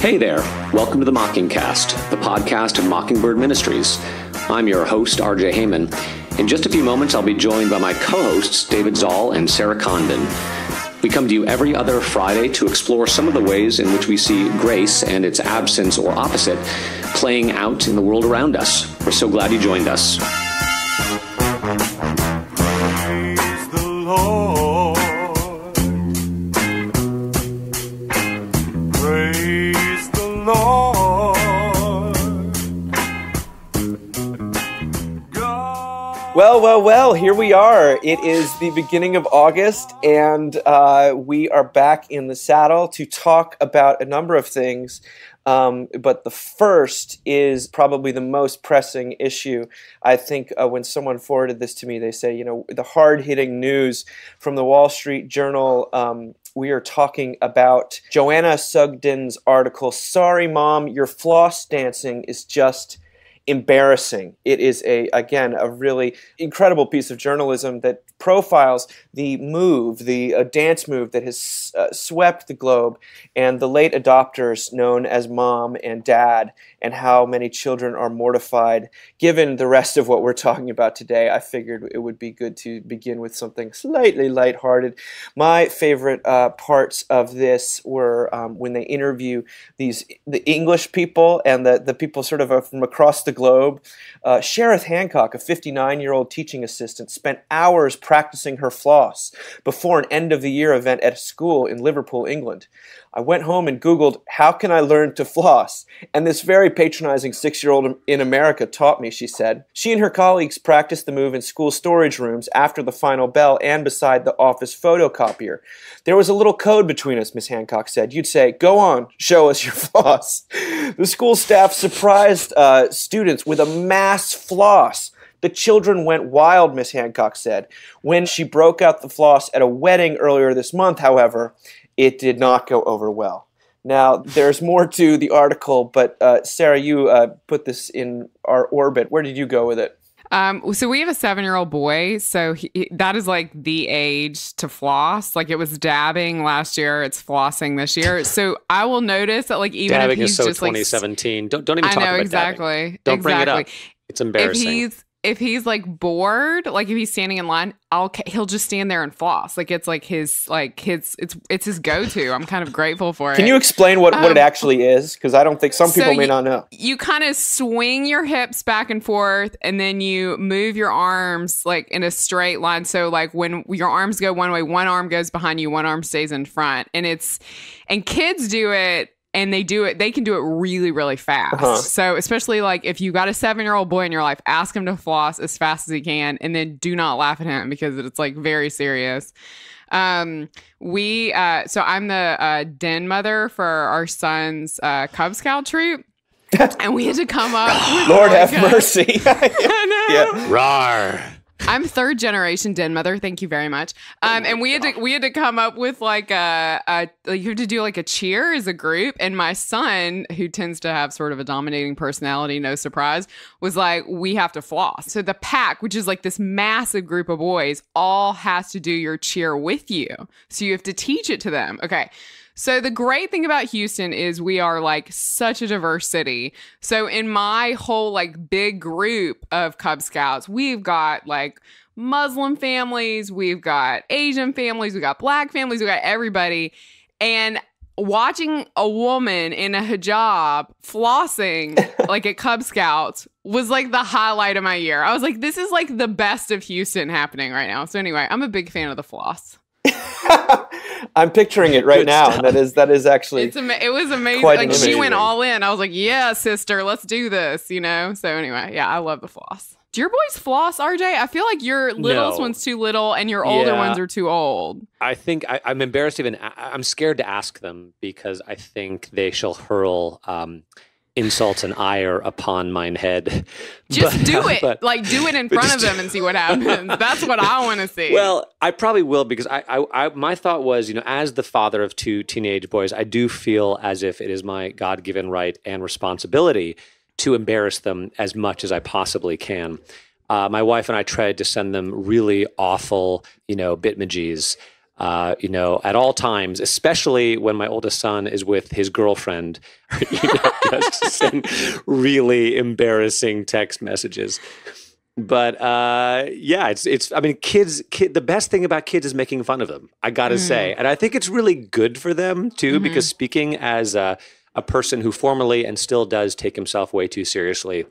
Hey there, welcome to the Mockingcast, the podcast of Mockingbird Ministries. I'm your host, RJ Heyman. In just a few moments, I'll be joined by my co-hosts, David Zoll and Sarah Condon. We come to you every other Friday to explore some of the ways in which we see grace and its absence or opposite playing out in the world around us. We're so glad you joined us. Praise the Lord. Praise the Lord. Well, here we are. It is the beginning of August, and we are back in the saddle to talk about a number of things. But the first is probably the most pressing issue. I think when someone forwarded this to me, they say, the hard-hitting news from the Wall Street Journal. We are talking about Joanna Sugden's article, "Sorry, Mom, Your Floss Dancing is Just Embarrassing." It is, a really incredible piece of journalism that profiles the dance move that has swept the globe, and the late adopters known as Mom and Dad, and how many children are mortified. Given the rest of what we're talking about today, I figured it would be good to begin with something slightly lighthearted. My favorite parts of this were when they interview the English people and the people sort of from across the globe. Sherith Hancock, a 59-year-old teaching assistant, spent hours practicing her floss before an end-of-the-year event at a school in Liverpool, England. "I went home and Googled, how can I learn to floss? And this very patronizing 6-year-old in America taught me," she said. She and her colleagues practiced the move in school storage rooms after the final bell and beside the office photocopier. "There was a little code between us," Miss Hancock said. "You'd say, 'Go on, show us your floss.'" The school staff surprised students with a mass floss. "The children went wild," Miss Hancock said. When she broke out the floss at a wedding earlier this month, however, it did not go over well. Now, there's more to the article, but Sarah, you put this in our orbit. Where did you go with it? So we have a 7-year-old boy, so that is like the age to floss. Like, it was dabbing last year, it's flossing this year. So I will notice that, like, even Dabbing if he's is so just 2017. Don't even talk I know, about exactly. dabbing. Don't bring it up. It's embarrassing. If he's like bored, like if he's standing in line, he'll just stand there and floss. Like, it's it's his go-to. I'm kind of grateful for it. Can you explain what it actually is? Because I don't think some people may not know. You kind of swing your hips back and forth, and then you move your arms like in a straight line. So like when your arms go one way, one arm goes behind you, one arm stays in front. And kids do it. And they can do it really, really fast. Uh-huh. So especially like if you got a 7-year-old boy in your life, ask him to floss as fast as he can, and then do not laugh at him because it's like very serious. So I'm the den mother for our son's Cub Scout troop. And we had to come up with Lord have mercy. I know. Yeah. Rawr. I'm 3rd generation den mother. Thank you very much. And we had to come up with like you have to do like a cheer as a group. And my son, who tends to have sort of a dominating personality, no surprise, was like, we have to floss. So the pack, which is like this massive group of boys, all has to do your cheer with you. So you have to teach it to them. Okay. So the great thing about Houston is we are like such a diverse city. So in my whole like big group of Cub Scouts, we've got like Muslim families, we've got Asian families, we've got Black families, we've got everybody. And watching a woman in a hijab flossing like at Cub Scouts was like the highlight of my year. I was like, this is like the best of Houston happening right now. So anyway, I'm a big fan of the floss. I'm picturing it right now. That is actually it was amazing. Like, she went all in. I was like, yeah, sister, let's do this, So anyway, yeah, I love the floss. Do your boys floss, RJ? I feel like your littlest one's too little and your older ones are too old. I think I'm embarrassed I'm scared to ask them because I think they shall hurl insults and ire upon mine head. Just do it. Do it in front of them and see what happens. That's what I want to see. Well, I probably will because I my thought was, as the father of 2 teenage boys, I do feel as if it is my God-given right and responsibility to embarrass them as much as I possibly can. My wife and I tried to send them really awful, bitmojies. at all times, especially when my oldest son is with his girlfriend, just send really embarrassing text messages. But it's. I mean, kids. The best thing about kids is making fun of them. I gotta say, and I think it's really good for them too, because speaking as a person who formerly and still does take himself way too seriously,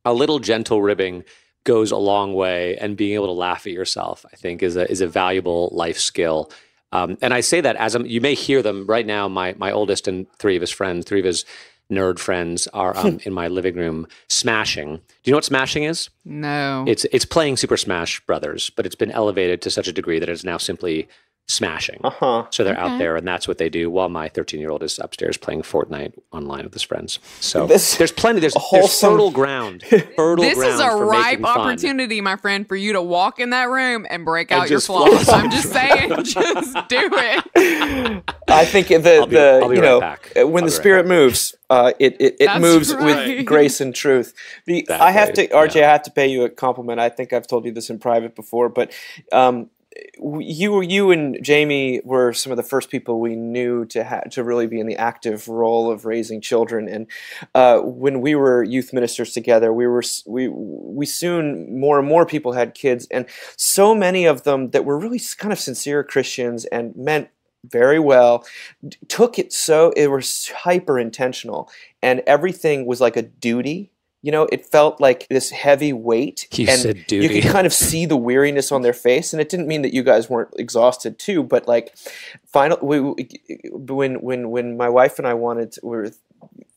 a little gentle ribbing goes a long way, and being able to laugh at yourself, I think, is a valuable life skill. And I say that as you may hear them right now. My oldest and three of his nerd friends are in my living room smashing. Do you know what smashing is? No. It's playing Super Smash Brothers, but it's been elevated to such a degree that it's now simply smashing. So they're out there, and that's what they do, while my 13-year-old is upstairs playing Fortnite online with his friends. So there's plenty. There's fertile ground. This is a ripe opportunity, my friend, for you to walk in that room and break out your flaws. I'm just saying, just do it. I think when the spirit moves, it moves with grace and truth. I have to, RJ, I have to pay you a compliment. I think I've told you this in private before, but you and Jamie were some of the first people we knew to really be in the active role of raising children. And when we were youth ministers together, we soon, more and more people had kids, and so many of them that were really kind of sincere Christians and meant very well, took it so it was hyper intentional, and everything was like a duty. It felt like this heavy weight. You said duty. You could kind of see the weariness on their face, and it didn't mean that you guys weren't exhausted too. But like, when my wife and I we were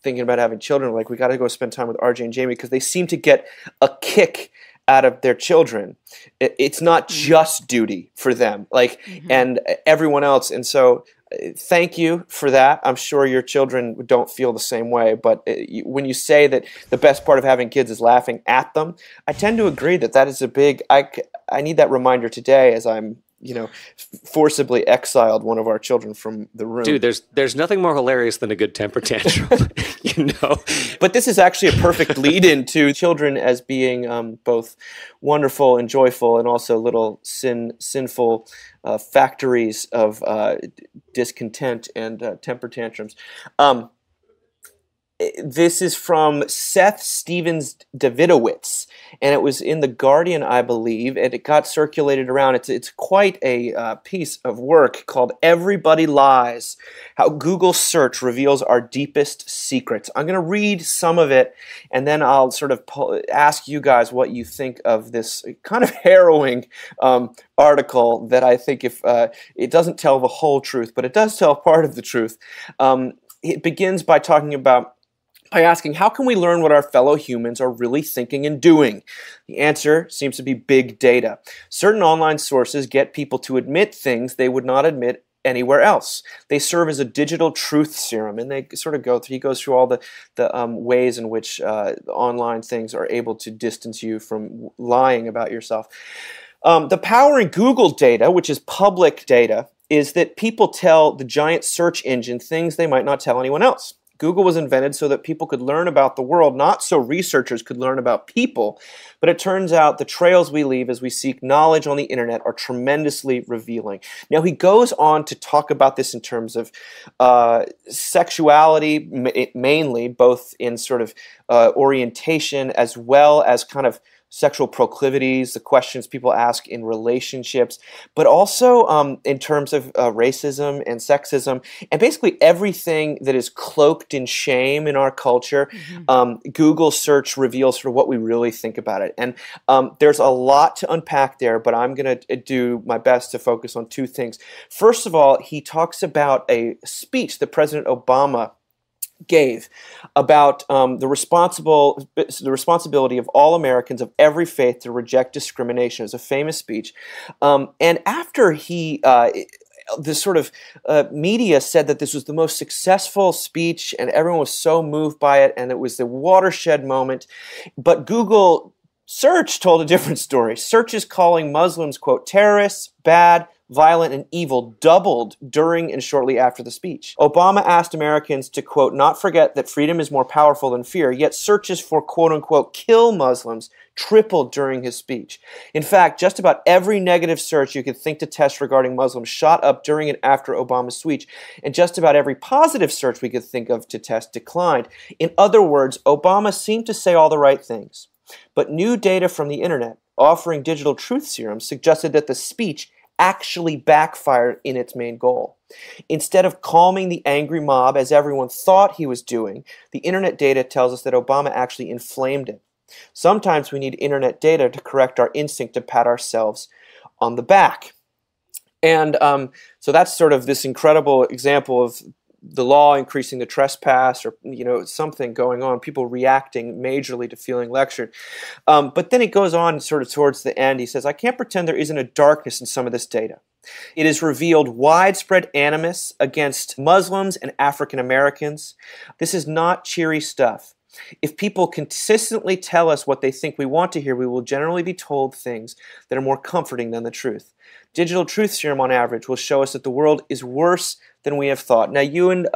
thinking about having children, like, we got to go spend time with RJ and Jamie, because they seem to get a kick out of their children. It's not just duty for them, and everyone else, and so. Thank you for that. I'm sure your children don't feel the same way, but when you say that the best part of having kids is laughing at them, I tend to agree that is a big. I need that reminder today as I'm forcibly exiled one of our children from the room. Dude, there's nothing more hilarious than a good temper tantrum, But this is actually a perfect lead-in to children as being both wonderful and joyful, and also little sinful factories of discontent and temper tantrums. This is from Seth Stevens Davidowitz, and it was in The Guardian, I believe, and it got circulated around. It's quite a piece of work called Everybody Lies, How Google Search Reveals Our Deepest Secrets. I'm going to read some of it, and then I'll sort of ask you guys what you think of this kind of harrowing article that I think it doesn't tell the whole truth, but it does tell part of the truth. It begins by asking, how can we learn what our fellow humans are really thinking and doing? The answer seems to be big data. Certain online sources get people to admit things they would not admit anywhere else. They serve as a digital truth serum, and they sort of he goes through all the ways in which online things are able to distance you from lying about yourself. The power in Google data, which is public data, is that people tell the giant search engine things they might not tell anyone else. Google was invented so that people could learn about the world, not so researchers could learn about people. But it turns out the trails we leave as we seek knowledge on the internet are tremendously revealing. Now, he goes on to talk about this in terms of sexuality, mainly, both in sort of orientation as well as kind of sexual proclivities, the questions people ask in relationships, but also in terms of racism and sexism, and basically everything that is cloaked in shame in our culture. Google search reveals sort of what we really think about it. And there's a lot to unpack there, but I'm going to do my best to focus on two things. First of all, he talks about a speech that President Obama gave about the responsibility of all Americans of every faith to reject discrimination. It was a famous speech. And after the sort of media said that this was the most successful speech and everyone was so moved by it and it was the watershed moment. But Google Search told a different story. Search is calling Muslims, quote, terrorists, bad, violent, and evil doubled during and shortly after the speech. Obama asked Americans to, quote, not forget that freedom is more powerful than fear, yet searches for, quote unquote, kill Muslims tripled during his speech. In fact, just about every negative search you could think to test regarding Muslims shot up during and after Obama's speech, and just about every positive search we could think of to test declined. In other words, Obama seemed to say all the right things. But new data from the internet, offering digital truth serums, suggested that the speech actually backfired in its main goal. Instead of calming the angry mob as everyone thought he was doing, the internet data tells us that Obama actually inflamed it. Sometimes we need internet data to correct our instinct to pat ourselves on the back. And so that's sort of this incredible example of the law increasing the trespass, or something going on, people reacting majorly to feeling lectured. But then it goes on sort of towards the end. He says, I can't pretend there isn't a darkness in some of this data. It has revealed widespread animus against Muslims and African Americans. This is not cheery stuff. If people consistently tell us what they think we want to hear, we will generally be told things that are more comforting than the truth. Digital truth serum, on average, will show us that the world is worse than we have thought. Now, you and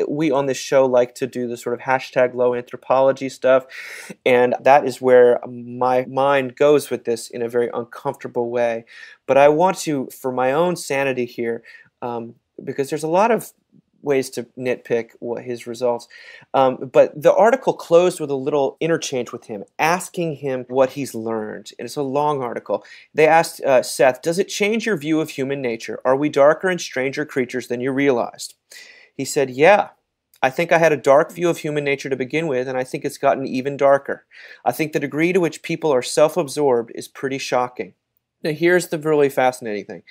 we on this show like to do the sort of hashtag low anthropology stuff, and that is where my mind goes with this in a very uncomfortable way. But I want to, for my own sanity here, because there's a lot of ways to nitpick his results. But the article closed with a little interchange with him, asking him what he's learned. And it's a long article. They asked Seth, does it change your view of human nature? Are we darker and stranger creatures than you realized? He said, yeah. I think I had a dark view of human nature to begin with, and I think it's gotten even darker. I think the degree to which people are self-absorbed is pretty shocking. Now, here's the really fascinating thing.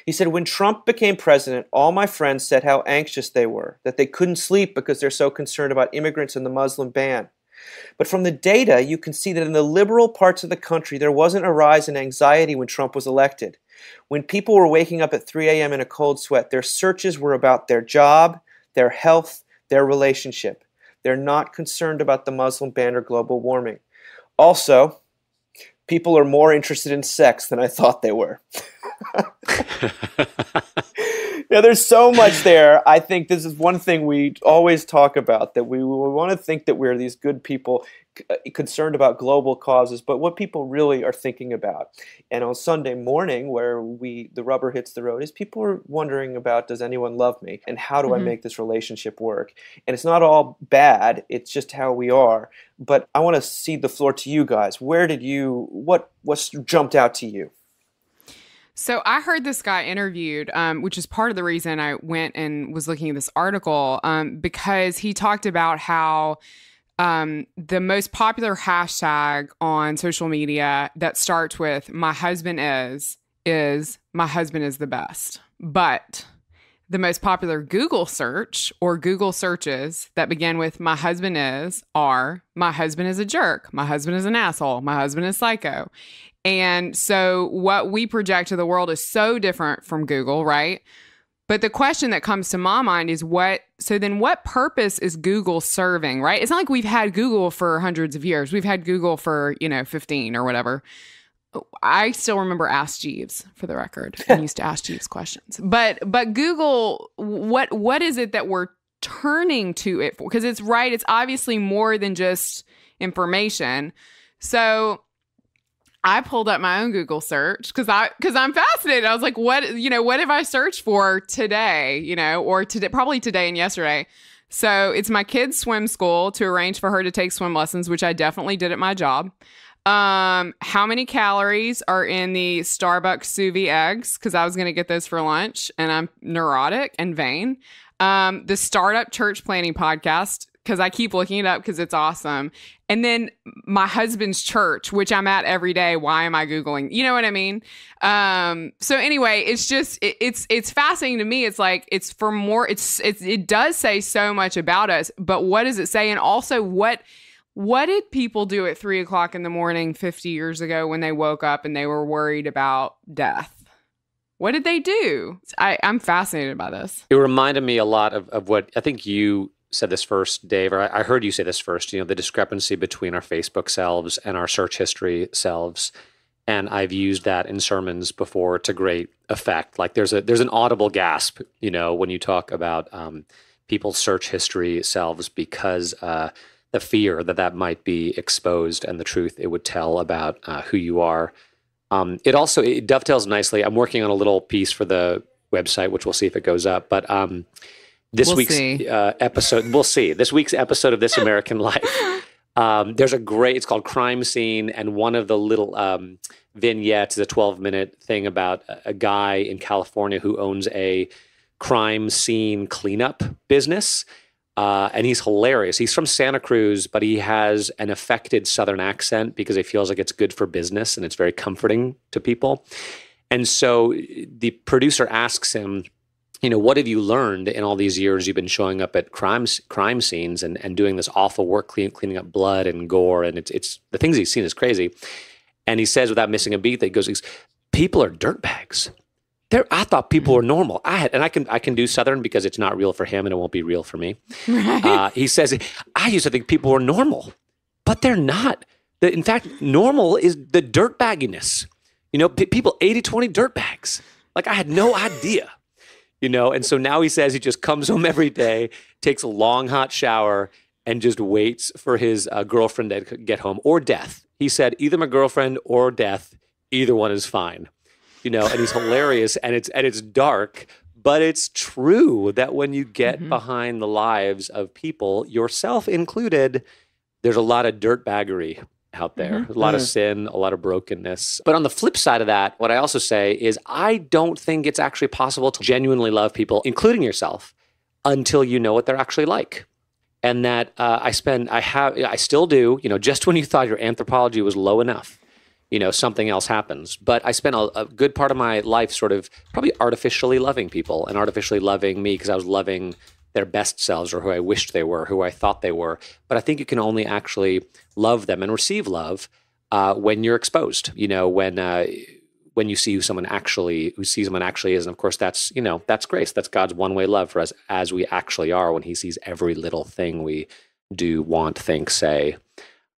He said, when Trump became president, all my friends said how anxious they were, that they couldn't sleep because they're so concerned about immigrants and the Muslim ban. But from the data, you can see that in the liberal parts of the country, there wasn't a rise in anxiety when Trump was elected. When people were waking up at 3 a.m. in a cold sweat, their searches were about their job, their health, their relationship. They're not concerned about the Muslim ban or global warming. Also, people are more interested in sex than I thought they were. There's so much there. I think this is one thing we always talk about, that we want to think that we're these good people concerned about global causes, but what people really are thinking about. And on Sunday morning, where the rubber hits the road, is people are wondering about, does anyone love me? And how do I make this relationship work? And it's not all bad. It's just how we are. But I want to cede the floor to you guys. What jumped out to you? So I heard this guy interviewed, which is part of the reason I went and was looking at this article, because he talked about how the most popular hashtag on social media that starts with "my husband is "my husband is the best." But the most popular Google search or Google searches that begin with "my husband is" are "my husband is a jerk," "my husband is an asshole," "my husband is psycho." And so what we project to the world is so different from Google, right? But the question that comes to my mind is what purpose is Google serving, right? It's not like we've had Google for hundreds of years. We've had Google for, 15 or whatever. I still remember Ask Jeeves, for the record. I used to ask Jeeves questions. But Google, what is it that we're turning to it for? Because it's obviously more than just information. So I pulled up my own Google search because I'm fascinated. I was like, what have I searched for today, or today, probably today and yesterday. So it's my kid's swim school to arrange for her to take swim lessons, which I definitely did at my job. How many calories are in the Starbucks sous vide eggs? Because I was going to get those for lunch and I'm neurotic and vain. The Startup Church Planning Podcast, because I keep looking it up because it's awesome. And then my husband's church, which I'm at every day. Why am I Googling? You know what I mean? So anyway, it's just, it's fascinating to me. It's like, it's for more, it does say so much about us, but what does it say? And also what did people do at 3 o'clock in the morning 50 years ago when they woke up and they were worried about death? What did they do? I'm fascinated by this. It reminded me a lot of what I think you said this first, Dave, or I heard you say this first, the discrepancy between our Facebook selves and our search history selves. And I've used that in sermons before to great effect. Like there's an audible gasp, when you talk about people's search history selves, because the fear that might be exposed and the truth it would tell about who you are. It dovetails nicely. I'm working on a little piece for the website, which we'll see if it goes up. But this week's episode, we'll see. This week's episode of This American Life. It's called Crime Scene, and one of the little vignettes is a 12-minute thing about a guy in California who owns a crime scene cleanup business, and he's hilarious. He's from Santa Cruz, but he has an affected Southern accent because he feels like it's good for business and it's very comforting to people. And so the producer asks him, what have you learned in all these years you've been showing up at crime scenes and doing this awful work cleaning up blood and gore, and it's the things he's seen is crazy. And he says, without missing a beat, that he goes, people are dirtbags. I thought people were normal. I can do Southern because it's not real for him and it won't be real for me. Right. He says, I used to think people were normal, but they're not. In fact, normal is the dirtbagginess. People 80-20 dirtbags. Like I had no idea. And so now he says he just comes home every day, takes a long hot shower, and just waits for his girlfriend to get home, or death. He said, either my girlfriend or death, either one is fine. And he's hilarious, and it's dark, but it's true that when you get behind the lives of people, yourself included, there's a lot of dirtbaggery out there. A lot of sin, a lot of brokenness. But on the flip side of that, what I also say is I don't think it's actually possible to genuinely love people, including yourself, until you know what they're actually like. And that I still do, just when you thought your anthropology was low enough, something else happens. But I spent a good part of my life sort of probably artificially loving people and artificially loving me because I was loving their best selves or who I wished they were, who I thought they were. But I think you can only actually love them and receive love when you're exposed, when you see who someone actually is. And of course, that's grace. That's God's one-way love for us as we actually are when he sees every little thing we do, want, think, say.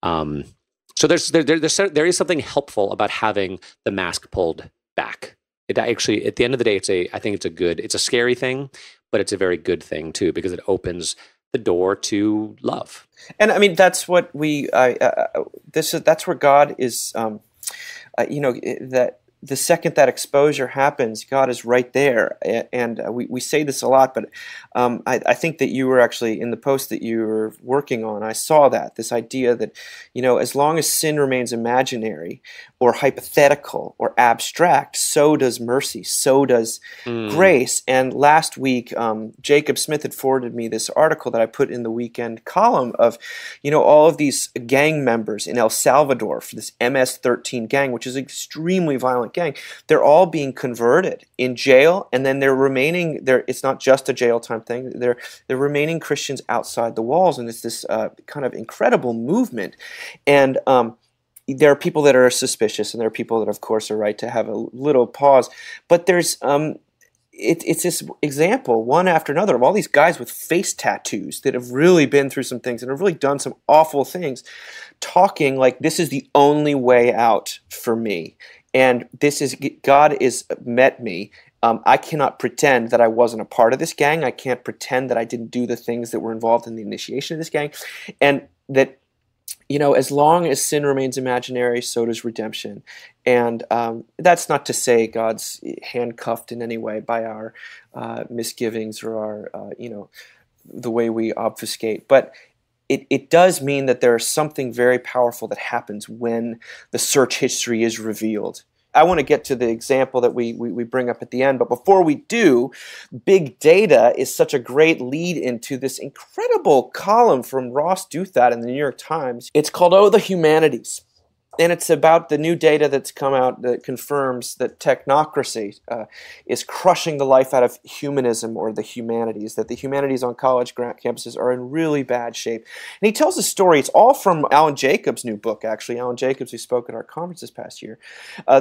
So there is something helpful about having the mask pulled back. It actually, at the end of the day, I think it's a scary thing, but it's a very good thing too, because it opens the door to love. And I mean, that's what that's where God is, that the second that exposure happens, God is right there. And we say this a lot, but I think that you were actually, in the post that you were working on, I saw this idea that, as long as sin remains imaginary or hypothetical or abstract, so does mercy, so does grace. And last week, Jacob Smith had forwarded me this article that I put in the weekend column of, all of these gang members in El Salvador for this MS-13 gang, which is an extremely violent gang. They're all being converted in jail, and then they're remaining there. It's not just a jail time thing. They're remaining Christians outside the walls, and it's this kind of incredible movement. And there are people that are suspicious, and there are people that, of course, are right to have a little pause. But there's it's this example, one after another, of all these guys with face tattoos that have really been through some things and have really done some awful things, talking like this is the only way out for me. And God is met me. I cannot pretend that I wasn't a part of this gang. I can't pretend that I didn't do the things that were involved in the initiation of this gang. And that, as long as sin remains imaginary, so does redemption. And that's not to say God's handcuffed in any way by our misgivings or our, the way we obfuscate. But it does mean that there is something very powerful that happens when the search history is revealed. I want to get to the example that we bring up at the end, but before we do, big data is such a great lead into this incredible column from Ross Douthat in the New York Times. It's called Oh, the Humanities. And it's about the new data that's come out that confirms that technocracy is crushing the life out of humanism or the humanities, that the humanities on college campuses are in really bad shape. And he tells a story. It's all from Alan Jacobs' new book, actually. Alan Jacobs, who spoke at our conference this past year.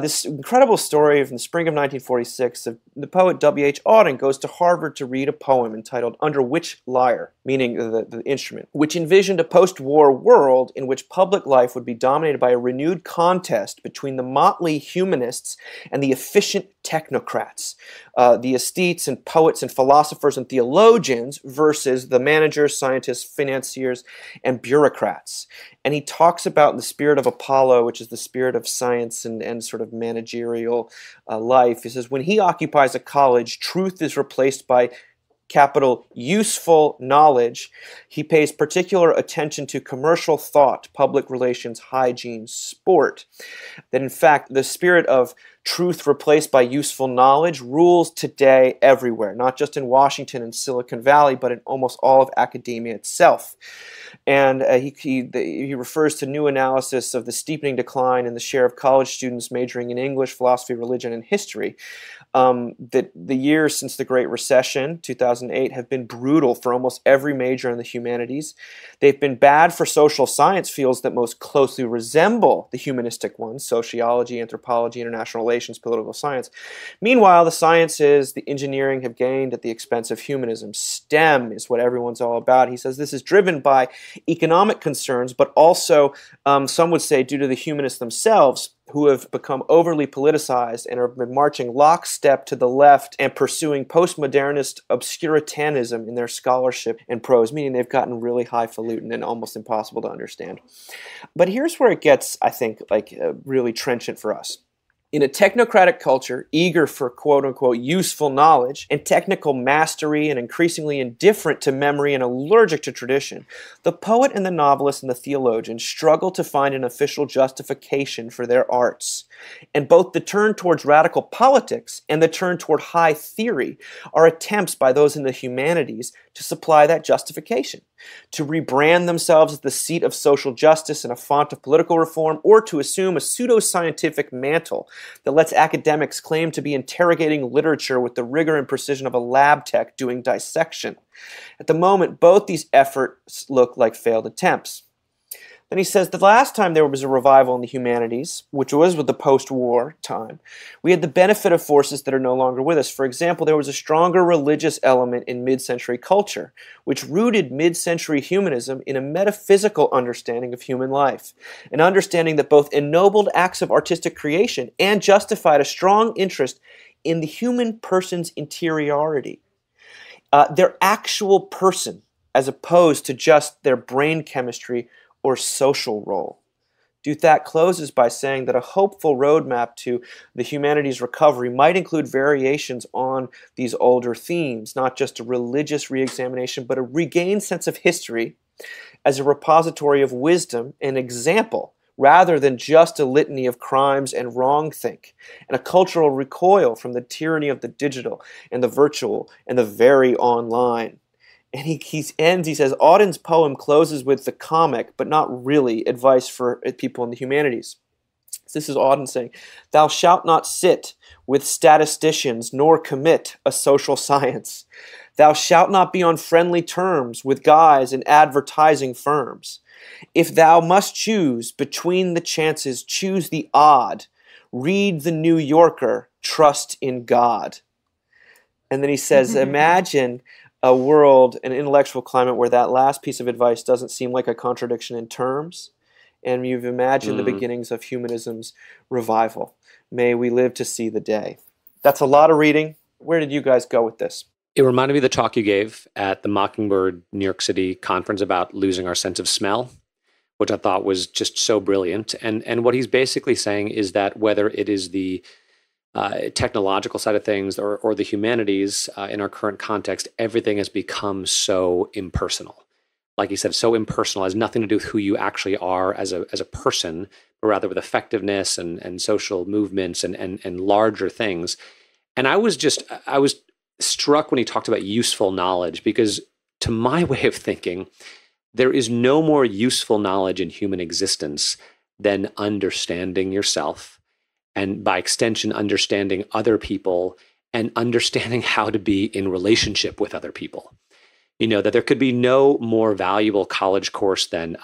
This incredible story from the spring of 1946 of the poet W.H. Auden goes to Harvard to read a poem entitled Under Which Lyre, meaning the instrument, which envisioned a post-war world in which public life would be dominated by a renewed renewed contest between the motley humanists and the efficient technocrats, the aesthetes and poets and philosophers and theologians versus the managers, scientists, financiers, and bureaucrats. And he talks about the spirit of Apollo, which is the spirit of science and sort of managerial life. He says, when he occupies a college, truth is replaced by capital useful knowledge. He pays particular attention to commercial thought, public relations, hygiene, sport. That in fact, the spirit of truth replaced by useful knowledge rules today everywhere, not just in Washington and Silicon Valley, but in almost all of academia itself. And he refers to new analysis of the steepening decline in the share of college students majoring in English, philosophy, religion, and history. That the years since the Great Recession, 2008, have been brutal for almost every major in the humanities. They've been bad for social science fields that most closely resemble the humanistic ones, sociology, anthropology, international relations, political science. Meanwhile, the sciences, the engineering have gained at the expense of humanism. STEM is what everyone's all about. He says this is driven by economic concerns, but also, some would say, due to the humanists themselves, who have become overly politicized and have been marching lockstep to the left and pursuing postmodernist obscurantism in their scholarship and prose, meaning they've gotten really highfalutin and almost impossible to understand. But here's where it gets, I think, really trenchant for us. In a technocratic culture, eager for quote-unquote useful knowledge and technical mastery and increasingly indifferent to memory and allergic to tradition, the poet and the novelist and the theologian struggle to find an official justification for their arts. And both the turn towards radical politics and the turn toward high theory are attempts by those in the humanities to supply that justification, to rebrand themselves as the seat of social justice and a font of political reform, or to assume a pseudo-scientific mantle that lets academics claim to be interrogating literature with the rigor and precision of a lab tech doing dissection. At the moment, both these efforts look like failed attempts. Then he says the last time there was a revival in the humanities, which was with the post-war time, we had the benefit of forces that are no longer with us. For example, there was a stronger religious element in mid-century culture, which rooted mid-century humanism in a metaphysical understanding of human life, an understanding that both ennobled acts of artistic creation and justified a strong interest in the human person's interiority, their actual person, as opposed to just their brain chemistry or social role. Duthac closes by saying that a hopeful roadmap to the humanities recovery might include variations on these older themes, not just a religious reexamination, but a regained sense of history as a repository of wisdom and example, rather than just a litany of crimes and wrongthink, and a cultural recoil from the tyranny of the digital and the virtual and the very online. And he says, Auden's poem closes with the comic, but not really, advice for people in the humanities. This is Auden saying, "Thou shalt not sit with statisticians, nor commit a social science. Thou shalt not be on friendly terms with guys in advertising firms. If thou must choose between the chances, choose the odd. Read the New Yorker, trust in God." And then he says, imagine a world, an intellectual climate where that last piece of advice doesn't seem like a contradiction in terms, and you've imagined the beginnings of humanism's revival. May we live to see the day. That's a lot of reading. Where did you guys go with this? It reminded me of the talk you gave at the Mockingbird New York City conference about losing our sense of smell, which I thought was just so brilliant. And what he's basically saying is that whether it is the technological side of things or the humanities in our current context, everything has become so impersonal. Like you said, so impersonal, has nothing to do with who you actually are as a person, but rather with effectiveness and social movements and larger things. And I was struck when he talked about useful knowledge, because to my way of thinking, there is no more useful knowledge in human existence than understanding yourself, and by extension, understanding other people and understanding how to be in relationship with other people. That there could be no more valuable college course than,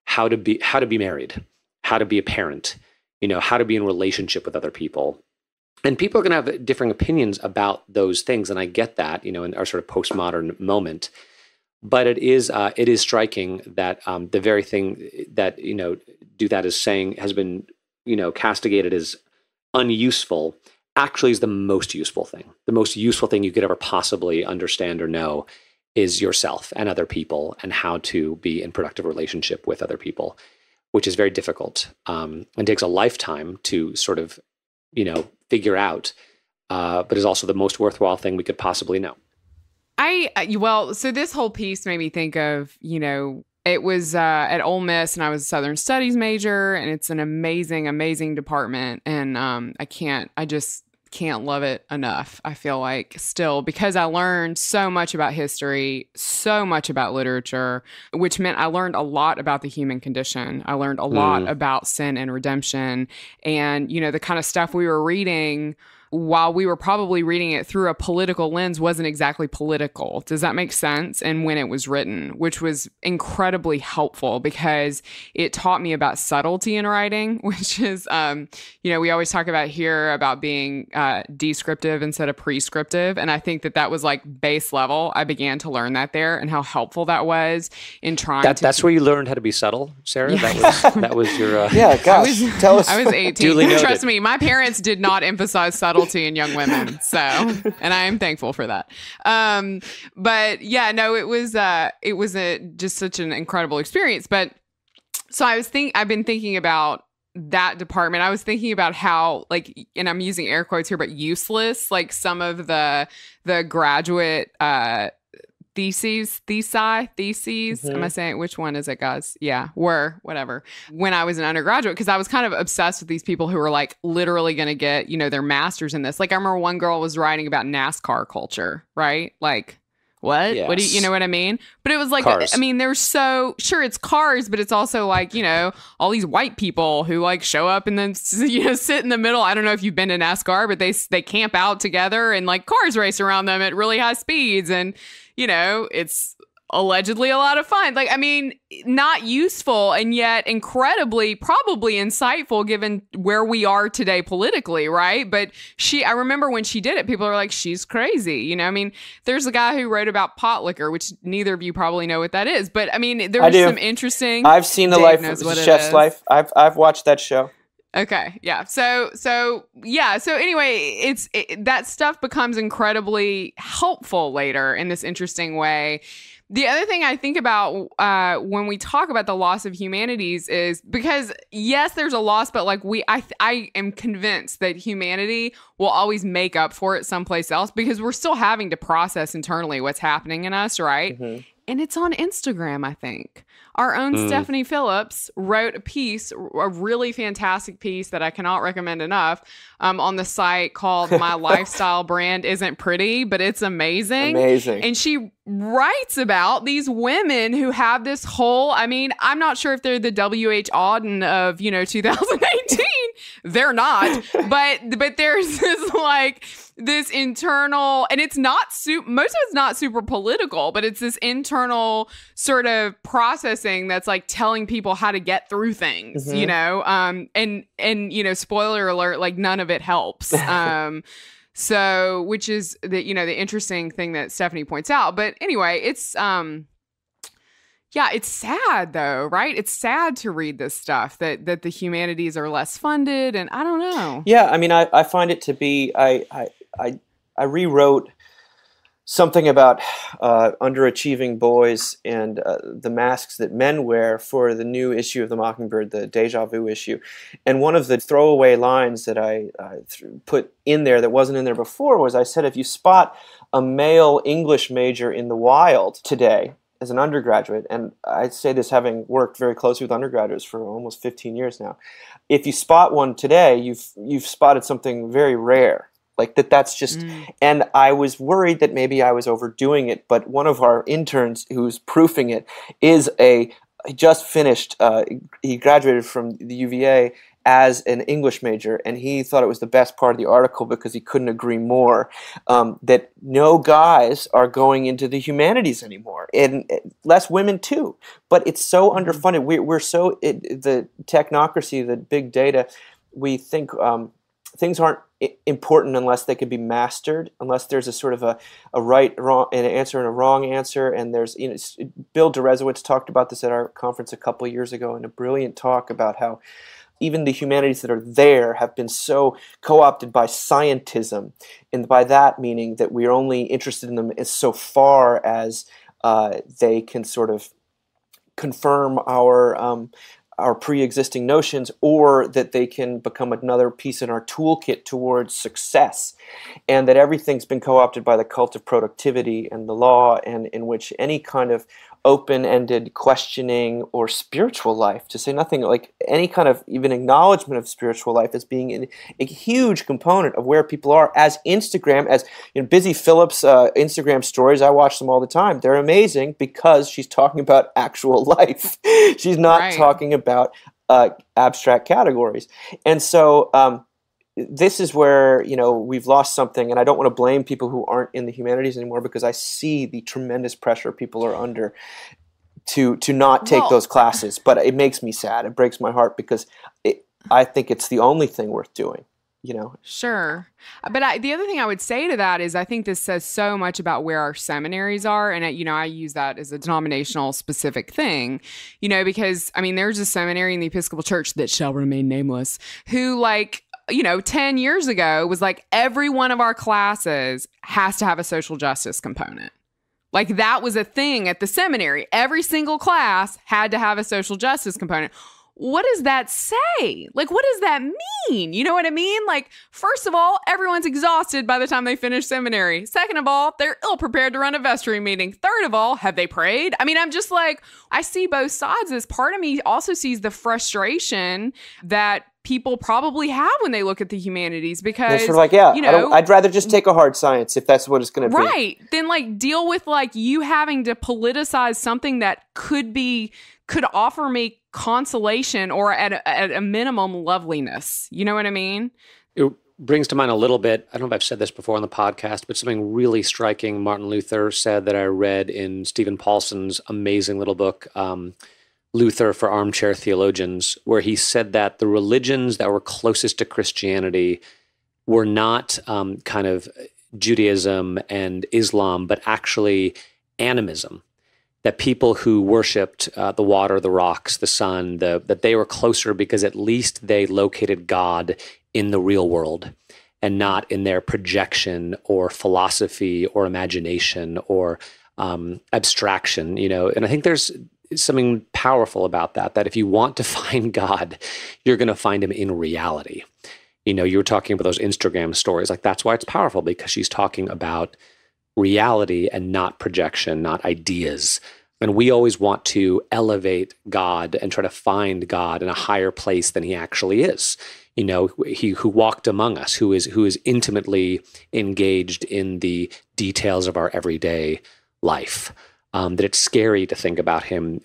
how to be married, how to be a parent, how to be in relationship with other people. And people are going to have differing opinions about those things. And I get that, in our sort of postmodern moment. But it is striking that the very thing that, do that as saying has been, castigated as unuseful, actually is the most useful thing. The most useful thing you could ever possibly understand or know is yourself and other people and how to be in productive relationship with other people, which is very difficult and takes a lifetime to sort of, figure out, but is also the most worthwhile thing we could possibly know. So this whole piece made me think of, it was at Ole Miss, and I was a Southern Studies major, and it's an amazing, amazing department. And I just can't love it enough. I feel like still, because I learned so much about history, so much about literature, which meant I learned a lot about the human condition. I learned a lot about sin and redemption, and, the kind of stuff we were reading, while we were probably reading it through a political lens, wasn't exactly political. Does that make sense? And when it was written, which was incredibly helpful because it taught me about subtlety in writing, which is, we always talk about here about being descriptive instead of prescriptive. And I think that was like base level. I began to learn that there and how helpful that was in trying to... That's where you learned how to be subtle, Sarah? Yes. That was your... Yeah, gosh, tell us. I was 18. Duly noted. Trust me, my parents did not emphasize subtlety in young women, and I am thankful for that. But yeah, no, it was just such an incredible experience. But so I've been thinking about that department. I was thinking about how, like, and I'm using air quotes here, but useless, like some of the graduate theses. Am I saying, which one is it, guys? Yeah, whatever. When I was an undergraduate, because I was kind of obsessed with these people who were like literally going to get, their masters in this. Like I remember one girl was writing about NASCAR culture, right? Like, what? Yes. What do you know what I mean? But it was like, Cars. I mean, there's so sure it's cars, but it's also like, all these white people who like show up and then, sit in the middle. I don't know if you've been to NASCAR, but they camp out together and like cars race around them at really high speeds. And, it's allegedly a lot of fun. Like, I mean, not useful and yet incredibly, probably insightful given where we are today politically, right? But I remember when she did it, people are like, she's crazy. I mean, there's a guy who wrote about pot liquor, which neither of you probably know what that is. But I mean, there was some interesting... I've seen the Chef's Life. I've watched that show. Okay. Yeah. So anyway, that stuff becomes incredibly helpful later in this interesting way. The other thing I think about when we talk about the loss of humanities is because, yes, there's a loss, but like I am convinced that humanity will always make up for it someplace else because we're still having to process internally what's happening in us, right? Mm-hmm. And it's on Instagram, I think. Our own Stephanie Phillips wrote a piece, a really fantastic piece that I cannot recommend enough, on the site called My Lifestyle Brand Isn't Pretty, but it's amazing. Amazing. And she writes about these women who have this whole, I mean, I'm not sure if they're the W.H. Auden of, 2018. They're not. But there's this like this internal, and it's not most of it's not super political, but it's this internal sort of processing that's like telling people how to get through things, and spoiler alert, like none of it helps. So, which is the interesting thing that Stephanie points out. But anyway, it's it's sad though, right? It's sad to read this stuff that the humanities are less funded, and I don't know. Yeah, I mean, I find it to be I rewrote something about underachieving boys and the masks that men wear for the new issue of the Mockingbird, the Deja Vu issue. And one of the throwaway lines that I put in there that wasn't in there before was I said, if you spot a male English major in the wild today as an undergraduate, and I'd say this having worked very closely with undergraduates for almost 15 years now, if you spot one today, you've spotted something very rare. Like that's just, and I was worried that maybe I was overdoing it, but one of our interns who's proofing it is he just finished, he graduated from the UVA as an English major, and he thought it was the best part of the article because he couldn't agree more, that no guys are going into the humanities anymore, and less women too, but it's so underfunded. We're so, the technocracy, the big data, we think, things aren't important unless they can be mastered, unless there's a sort of a right, wrong, an answer and a wrong answer. And there's, Bill Deresiewicz talked about this at our conference a couple of years ago in a brilliant talk about how even the humanities that are there have been so co-opted by scientism, and by that meaning that we're only interested in them as so far as they can sort of confirm our pre-existing notions, or that they can become another piece in our toolkit towards success, and that everything's been co-opted by the cult of productivity and the law, and in which any kind of open-ended questioning or spiritual life, to say nothing like any kind of even acknowledgement of spiritual life as being a huge component of where people are, as Instagram, as Busy Phillips' Instagram stories, I watch them all the time. They're amazing because she's talking about actual life. She's not talking about abstract categories. And so this is where, we've lost something, and I don't want to blame people who aren't in the humanities anymore, because I see the tremendous pressure people are under to not take those classes. But it makes me sad. It breaks my heart, because I think it's the only thing worth doing. Sure. But the other thing I would say to that is I think this says so much about where our seminaries are. And, I use that as a denominational specific thing, because, there's a seminary in the Episcopal Church that shall remain nameless who 10 years ago was like, every one of our classes has to have a social justice component. Like, that was a thing at the seminary. Every single class had to have a social justice component. What does that say? What does that mean? You know what I mean? First of all, everyone's exhausted by the time they finish seminary. Second of all, they're ill-prepared to run a vestry meeting. Third of all, have they prayed? I'm just I see both sides. This part of me also sees the frustration that people probably have when they look at the humanities, because they're sort of I'd rather just take a hard science if that's what it's going to be. Right. Then deal with you having to politicize something that could offer me consolation or at a minimum loveliness. You know what I mean? It brings to mind a little bit, I don't know if I've said this before on the podcast, but something really striking Martin Luther said that I read in Stephen Paulson's amazing little book, Luther for Armchair Theologians, where he said that the religions that were closest to Christianity were not kind of Judaism and Islam, but actually animism. That people who worshipped the water, the rocks, the sun, that they were closer because at least they located God in the real world and not in their projection or philosophy or imagination or abstraction, And I think there's something powerful about that if you want to find God, you're going to find him in reality. You were talking about those Instagram stories. That's why it's powerful, because she's talking about reality and not projection, not ideas. And we always want to elevate God and try to find God in a higher place than he actually is. He who walked among us, who is intimately engaged in the details of our everyday life. That it's scary to think about him,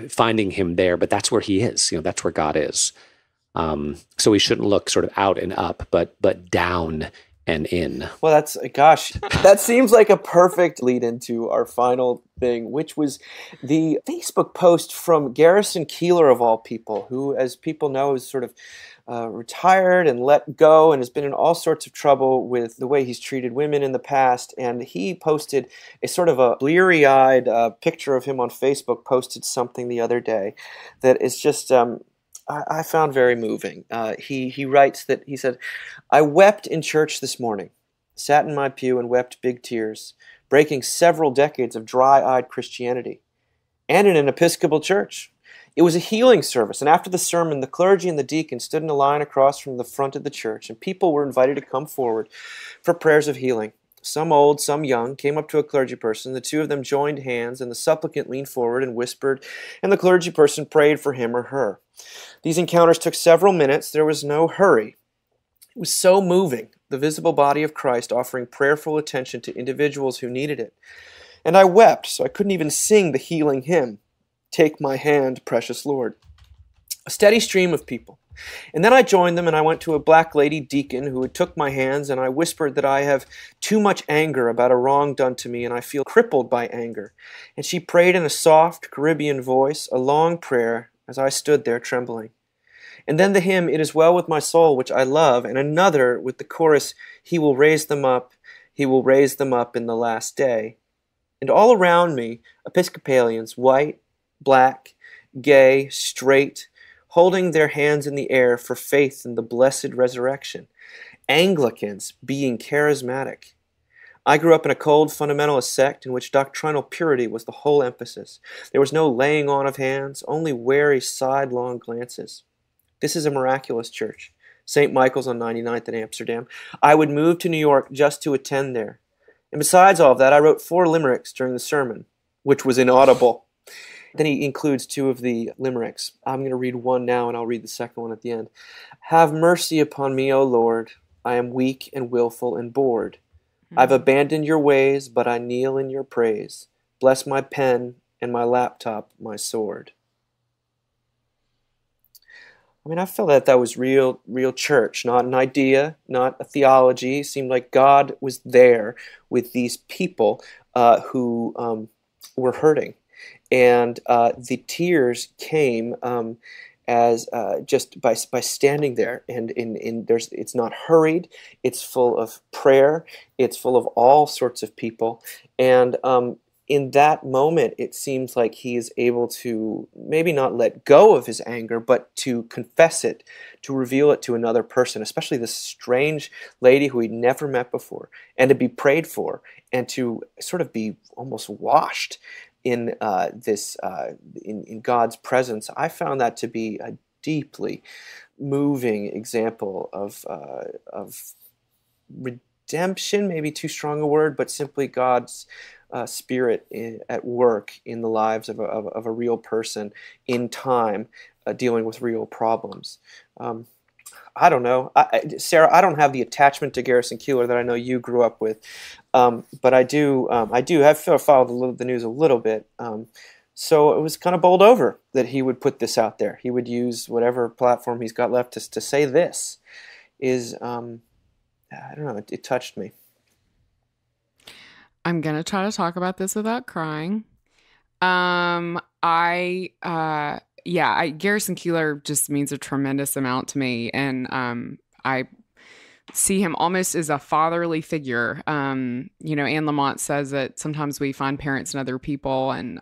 finding him there, but that's where he is. That's where God is. So we shouldn't look sort of out and up, but down and in. Well, that seems like a perfect lead into our final thing, which was the Facebook post from Garrison Keillor, of all people, who, as people know, is sort of retired and let go and has been in all sorts of trouble with the way he's treated women in the past. And he posted a sort of a bleary-eyed picture of him on Facebook, posted something the other day that is just... I found very moving. He writes that, he said, "I wept in church this morning, sat in my pew and wept big tears, breaking several decades of dry-eyed Christianity, and in an Episcopal church. It was a healing service, and after the sermon, the clergy and the deacon stood in a line across from the front of the church, and people were invited to come forward for prayers of healing. Some old, some young, came up to a clergy person. The two of them joined hands, and the supplicant leaned forward and whispered, and the clergy person prayed for him or her. These encounters took several minutes. There was no hurry. It was so moving, the visible body of Christ offering prayerful attention to individuals who needed it. And I wept, so I couldn't even sing the healing hymn, 'Take my hand, precious Lord.' A steady stream of people. And then I joined them, and I went to a black lady deacon who took my hands, and I whispered that I have too much anger about a wrong done to me, and I feel crippled by anger. And she prayed in a soft Caribbean voice, a long prayer, as I stood there trembling. And then the hymn, It Is Well With My Soul, which I love, and another with the chorus, He will raise them up in the last day. And all around me, Episcopalians, white, black, gay, straight, holding their hands in the air for faith in the blessed resurrection. Anglicans being charismatic. I grew up in a cold fundamentalist sect in which doctrinal purity was the whole emphasis. There was no laying on of hands, only wary sidelong glances. This is a miraculous church. St. Michael's on 99th in Amsterdam. I would move to New York just to attend there. And besides all of that, I wrote 4 limericks during the sermon, which was inaudible. Then he includes 2 of the limericks. I'm going to read one now, and I'll read the second one at the end. Have mercy upon me, O Lord. I am weak and willful and bored. I've abandoned your ways, but I kneel in your praise. Bless my pen and my laptop, my sword. I mean, I felt that was real church, not an idea, not a theology. It seemed like God was there with these people who were hurting. And the tears came as just by standing there, and it's not hurried. It's full of prayer. It's full of all sorts of people, and in that moment, it seems like he is able to maybe not let go of his anger, but to confess it, to reveal it to another person, especially this strange lady who he'd never met before, and to be prayed for, and to sort of be almost washed in in God's presence. I found that to be a deeply moving example of redemption, maybe too strong a word, but simply God's spirit at work in the lives of a real person in time, dealing with real problems. I don't know, Sarah. I don't have the attachment to Garrison Keillor that I know you grew up with, but I do have followed the news a little bit. So it was kind of bowled over that he would put this out there. He would use whatever platform he's got left to say this. I don't know. It touched me. I'm going to try to talk about this without crying. Garrison Keillor just means a tremendous amount to me. And I see him almost as a fatherly figure. Anne Lamott says that sometimes we find parents in other people. And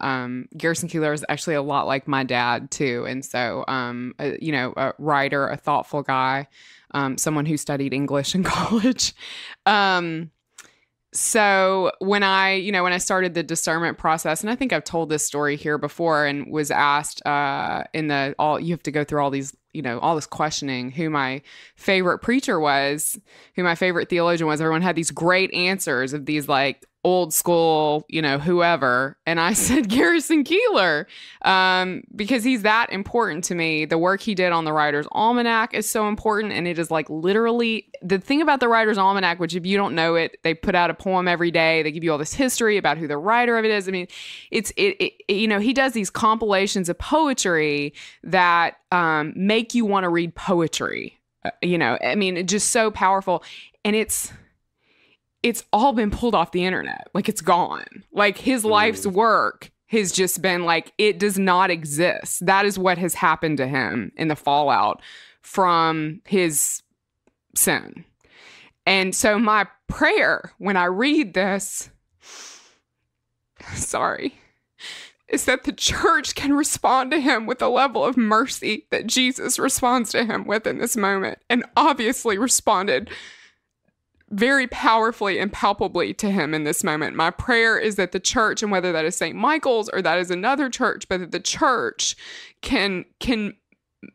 Garrison Keillor is actually a lot like my dad, too. And so, a writer, a thoughtful guy, someone who studied English in college. So when I started the discernment process, and I think I've told this story here before, and was asked you have to go through all these, all this questioning, who my favorite preacher was, who my favorite theologian was. Everyone had these great answers of these like old school, whoever. And I said Garrison Keillor, because he's that important to me. The work he did on the Writer's Almanac is so important. And it is like literally the thing about the Writer's Almanac, which if you don't know it, they put out a poem every day. They give you all this history about who the writer of it is. I mean, he does these compilations of poetry that make you want to read poetry. It's just so powerful. And it's all been pulled off the internet. Like, it's gone. Like, his life's work has just been like, it does not exist. That is what has happened to him in the fallout from his sin. And so my prayer when I read this, is that the church can respond to him with a level of mercy that Jesus responds to him with in this moment, and obviously responded very powerfully and palpably to him in this moment. My prayer is that the church, and whether that is St. Michael's or that is another church, but that the church can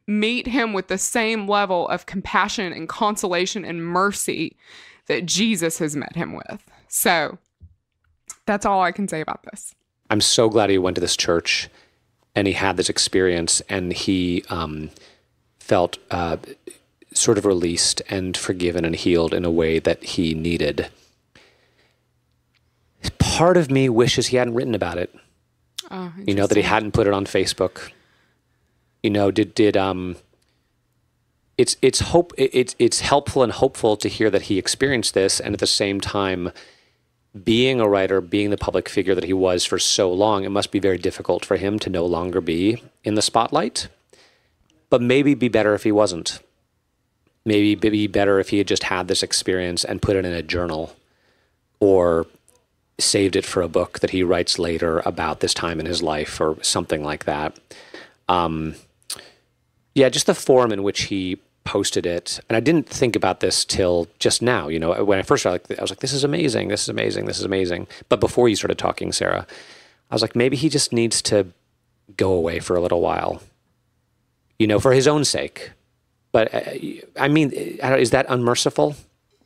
meet him with the same level of compassion and consolation and mercy that Jesus has met him with. So that's all I can say about this. I'm so glad he went to this church and he had this experience, and he felt sort of released and forgiven and healed in a way that he needed. Part of me wishes he hadn't written about it. Oh, that he hadn't put it on Facebook. It's helpful and hopeful to hear that he experienced this, and at the same time, being a writer, being the public figure that he was for so long, it must be very difficult for him to no longer be in the spotlight. But maybe it'd be better if he wasn't. Maybe it'd be better if he had just had this experience and put it in a journal or saved it for a book that he writes later about this time in his life or something like that. Just the form in which he posted it. And I didn't think about this till just now. When I first started, I was like, this is amazing. This is amazing. This is amazing. But before you started talking, Sarah, I was like, maybe he just needs to go away for a little while, for his own sake. But is that unmerciful?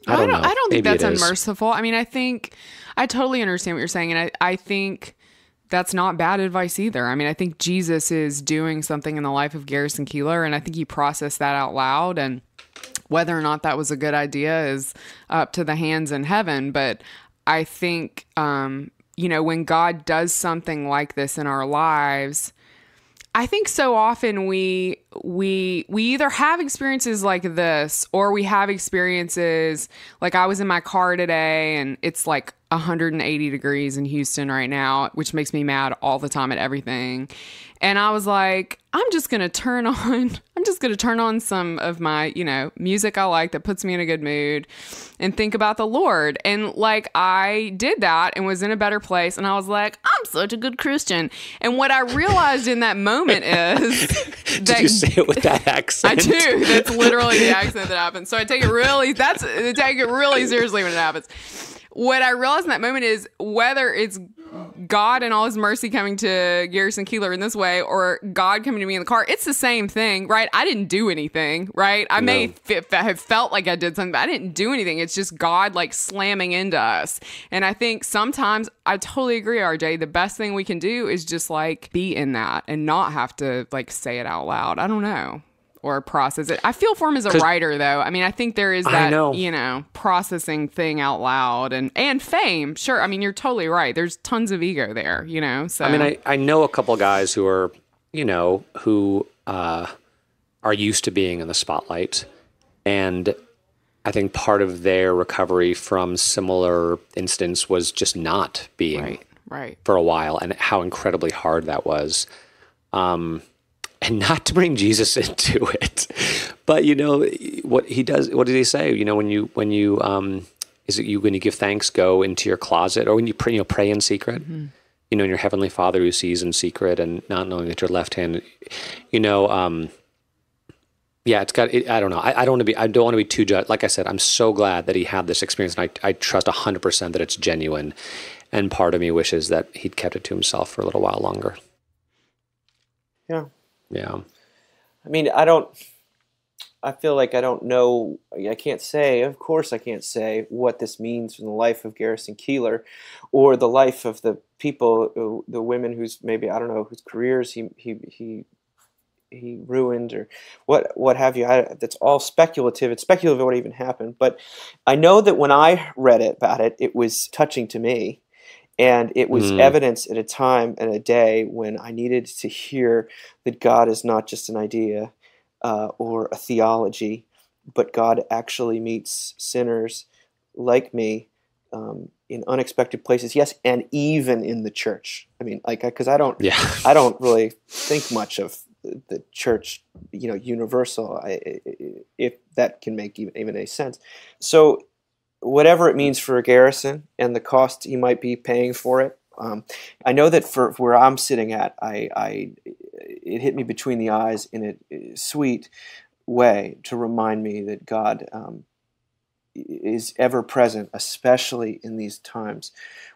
I don't know. I don't think Maybe that's it is. unmerciful. I totally understand what you're saying. And I think that's not bad advice either. I think Jesus is doing something in the life of Garrison Keillor, and I think he processed that out loud. And whether or not that was a good idea is up to the hands in heaven. But I think, when God does something like this in our lives, I think so often we either have experiences like this, or we have experiences like I was in my car today and it's like 180 degrees in Houston right now, which makes me mad all the time at everything. And I was like, I'm just going to turn on some of my, music I like that puts me in a good mood and think about the Lord. And like, I did that and was in a better place. And I was like, I'm such a good Christian. And what I realized in that moment is that Did you say it with that accent? I do. That's literally the accent that happens. So I take it really seriously when it happens. What I realized in that moment is whether it's God and all his mercy coming to Garrison Keillor in this way, or God coming to me in the car, it's the same thing, right? I didn't do anything, right? I may have felt like I did something, but I didn't do anything. It's just God like slamming into us. And I think sometimes, I totally agree, RJ, the best thing we can do is just like be in that and not have to like say it out loud. I don't know. Or process it. I feel for him as a writer, though. I think there is that, processing thing out loud and fame. Sure. You're totally right. There's tons of ego there, so. I know a couple guys who are, who are used to being in the spotlight. And I think part of their recovery from similar instance was just not being right for a while, and how incredibly hard that was. And not to bring Jesus into it, but what he does. What did he say? When you when you give thanks, go into your closet, or when you pray in secret. Mm-hmm. And your heavenly Father who sees in secret, and not knowing that your left hand. It's got. I don't know. I don't want to be too judged. Like I said, I'm so glad that he had this experience, and I trust 100% that it's genuine. And part of me wishes that he'd kept it to himself for a little while longer. Yeah. Yeah. I feel like I don't know. I can't say, of course I can't say what this means in the life of Garrison Keillor or the life of the people, the women whose maybe, I don't know, whose careers he ruined or what have you. That's all speculative. It's speculative what even happened. But I know that when I read about it, it was touching to me. And it was evidence at a time and a day when I needed to hear that God is not just an idea or a theology, but God actually meets sinners like me in unexpected places. Yes, and even in the church. Because I don't really think much of the church, universal, if that can make even any sense. So, whatever it means for Garrison and the cost he might be paying for it, I know that for where I'm sitting at, it hit me between the eyes in a sweet way to remind me that God is ever present, especially in these times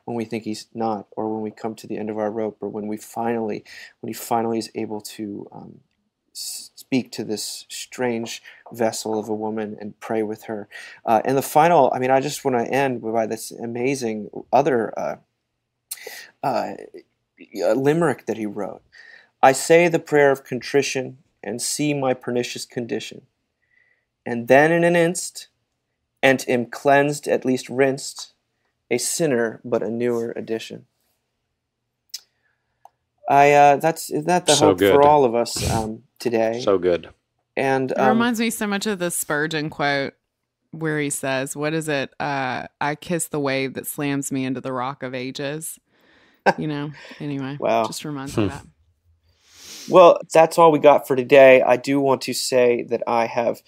when we think he's not, or when we come to the end of our rope, or when he finally is able to speak to this strange vessel of a woman and pray with her. And the final, I just want to end by this amazing other limerick that he wrote. I say the prayer of contrition and see my pernicious condition. And then in an instant, and am cleansed, at least rinsed, a sinner, but a newer edition. Is that the hope for all of us today? So good. And it reminds me so much of the Spurgeon quote where he says, what is it? I kiss the wave that slams me into the rock of ages. Anyway, wow. Just reminds me of that. Well, that's all we got for today. I do want to say that I have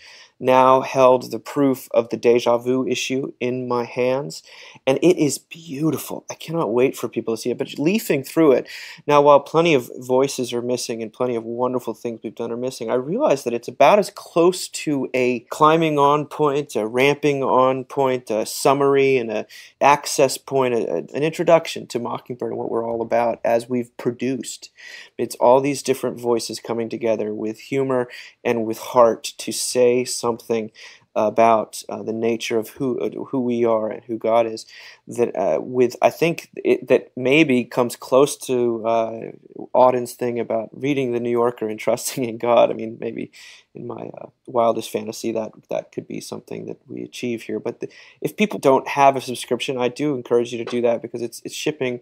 now held the proof of the Deja Vu issue in my hands, and it is beautiful. I cannot wait for people to see it, but leafing through it. Now, while plenty of voices are missing and plenty of wonderful things we've done are missing, I realize that it's about as close to a climbing on point, a ramping on point, a summary, and an access point, an introduction to Mockingbird and what we're all about as we've produced. It's all these different voices coming together with humor and with heart to say something about the nature of who we are and who God is. That I think that maybe comes close to Auden's thing about reading the New Yorker and trusting in God. I mean, maybe in my wildest fantasy that could be something that we achieve here. But if people don't have a subscription, I do encourage you to do that, because it's shipping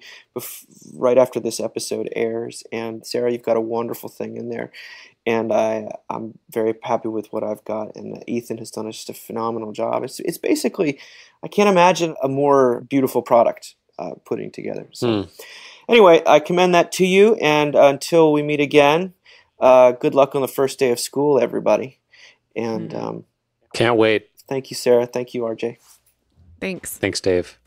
right after this episode airs. And Sarah, you've got a wonderful thing in there. And I'm very happy with what I've got, and Ethan has done just a phenomenal job. It's basically, I can't imagine a more beautiful product putting together. So anyway, I commend that to you, and until we meet again, good luck on the first day of school, everybody. And can't wait. Thank you, Sarah. Thank you, RJ. Thanks. Thanks, Dave.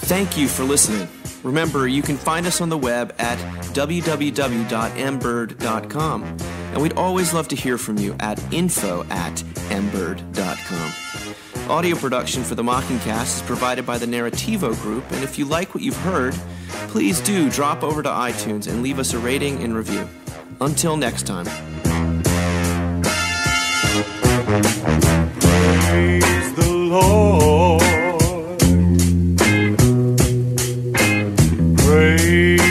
Thank you for listening. Remember, you can find us on the web at www.mbird.com. And we'd always love to hear from you at info@mbird.com. Audio production for the Mockingcast is provided by the Narrativo Group, and if you like what you've heard, please do drop over to iTunes and leave us a rating and review. Until next time. Praise the Lord. Praise